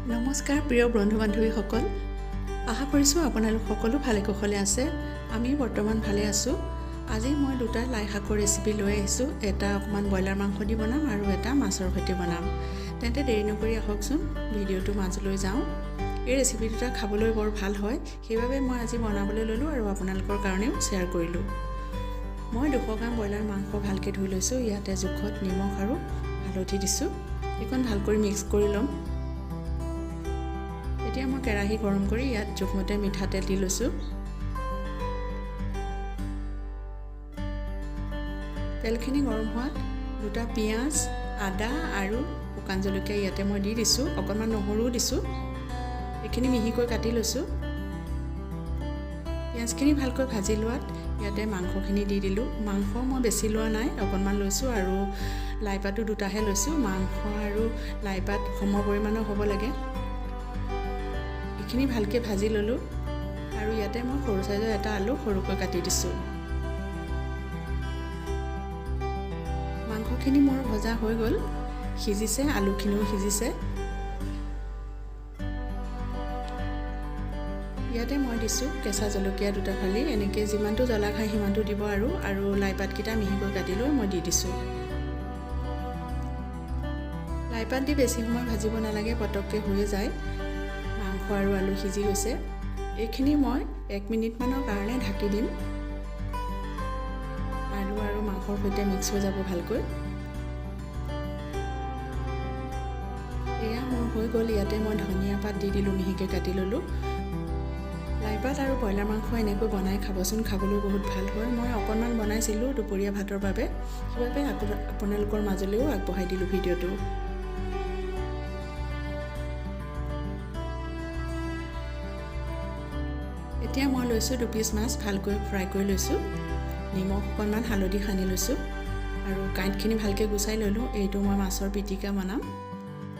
নমস্কাৰ প্ৰিয় বন্ধু বান্ধৱীসকল, আশা কৰিছোঁ আপোনালোক সকলো ভালে কুশলে আছে। আমি বৰ্তমান ভালে আছোঁ। আজি মই দুটা লাই শাকৰ ৰেচিপি লৈ আহিছোঁ। এটা অকণমান ব্ৰইলাৰ মাংস দি বনাম আৰু এটা মাছৰ সৈতে বনাম। তেন্তে দেৰি নকৰি আহকচোন ভিডিঅ'টো মাজলৈ যাওঁ। এই ৰেচিপি দুটা খাবলৈ বৰ ভাল হয়, সেইবাবে মই আজি বনাবলৈ ল'লোঁ আৰু আপোনালোকৰ কাৰণেও শ্বেয়াৰ কৰিলোঁ। মই 200 গ্ৰাম ব্ৰইলাৰ মাংস ভালকৈ ধুই লৈছোঁ। ইয়াতে জোখত নিমখ আৰু হালধি দিছোঁ। এইখন ভালকৈ মিক্স কৰি ল'ম। এতিয়া মই কেৰাহী গৰম কৰি ইয়াত জোখমতে মিঠাতেল দি লৈছোঁ। তেলখিনি গৰম হোৱাত দুটা পিঁয়াজ, আদা আৰু শুকান জলকীয়া ইয়াতে মই দি দিছোঁ। অকণমান নহৰুও দিছোঁ। এইখিনি মিহিকৈ কাটি লৈছোঁ। পিঁয়াজখিনি ভালকৈ ভাজি লোৱাত ইয়াতে মাংসখিনি দি দিলোঁ। মাংস মই বেছি লোৱা নাই, অকণমান লৈছোঁ আৰু লাইপাতো দুটাহে লৈছোঁ। মাংস আৰু লাইপাত সম পৰিমাণৰ হ'ব লাগে। এইখিনি ভালকৈ ভাজি ল'লোঁ আৰু ইয়াতে মই সৰু চাইজৰ এটা আলু সৰুকৈ কাটি দিছোঁ। মাংসখিনি মোৰ ভজা হৈ গ'ল, সিজিছে, আলুখিনিও সিজিছে। ইয়াতে মই দিছোঁ কেঁচা জলকীয়া দুটা ফালি। এনেকৈ যিমানটো জ্বলা খায় সিমানটো দিব আৰু লাইপাতকেইটা মিহিকৈ কাটি লৈ মই দি দিছোঁ। লাইপাত দি বেছি সময় ভাজিব নালাগে, পটককৈ হৈয়ে যায়। মাংস আৰু আলু সিজি গৈছে। এইখিনি মই 1 মিনিটমানৰ কাৰণে ঢাকি দিম। আলু আৰু মাংসৰ সৈতে মিক্স হৈ যাব ভালকৈ। এয়া মোৰ হৈ গ'ল। ইয়াতে মই ধনিয়া পাত দি দিলোঁ, মিহিকৈ কাটি ল'লোঁ। লাইপাত আৰু ব্ৰইলাৰ মাংস এনেকৈ বনাই খাবচোন, খাবলৈ বহুত ভাল হয়। মই অকণমান বনাইছিলোঁ দুপৰীয়া ভাতৰ বাবে, সেইবাবে আপোনালোকৰ মাজলৈও আগবঢ়াই দিলোঁ ভিডিঅ'টো। এতিয়া মই লৈছোঁ 2 পিচ মাছ, ভালকৈ ফ্ৰাই কৰি লৈছোঁ। নিমখ অকণমান, হালধি সানি লৈছোঁ আৰু কাঁইটখিনি ভালকৈ গুচাই ল'লোঁ। এইটো মই মাছৰ পিটিকা বনাম।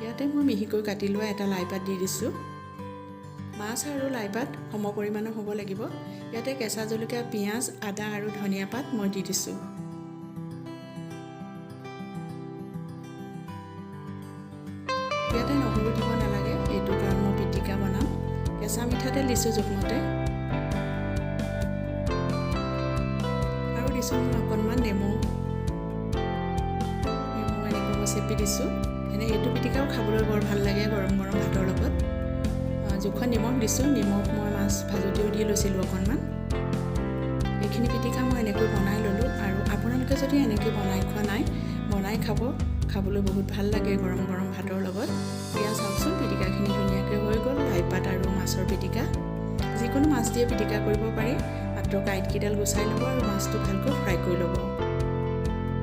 ইয়াতে মই মিহিকৈ কাটি লোৱা এটা লাইপাত দি দিছোঁ। মাছ আৰু লাইপাত সম পৰিমাণৰ হ'ব লাগিব। ইয়াতে কেঁচা জলকীয়া, পিঁয়াজ, আদা আৰু ধনিয়া পাত মই দি দিছোঁ। ইয়াতে নহৰু দিব নালাগে, এইটো কাৰণ মই পিটিকা বনাম। কেঁচা মিঠাতেল দিছোঁ জোখমতে আৰু দিছোঁ মই অকণমান নেমু এনেকৈ মই চেপি দিছোঁ। এইটো পিটিকাও খাবলৈ বৰ ভাল লাগে গৰম গৰম ভাতৰ লগত। জোখত নিমখ দিছোঁ। নিমখ মই মাছ ভাজোঁতেও দি লৈছিলোঁ অকণমান। এইখিনি পিটিকা মই এনেকৈ বনাই ল'লোঁ আৰু আপোনালোকে যদি এনেকৈ বনাই খোৱা নাই, বনাই খাব, খাবলৈ বহুত ভাল লাগে গৰম গৰম ভাতৰ লগত। এয়া চাওকচোন, পিটিকাখিনি ধুনীয়াকৈ হৈ গ'ল। লাইপাত আৰু মাছৰ পিটিকা, যিকোনো মাছ দিয়ে পিটিকা কৰিব পাৰি। মাত্ৰ কাঁইটকেইডাল গুচাই ল'ব আৰু মাছটো ভালকৈ ফ্ৰাই কৰি ল'ব।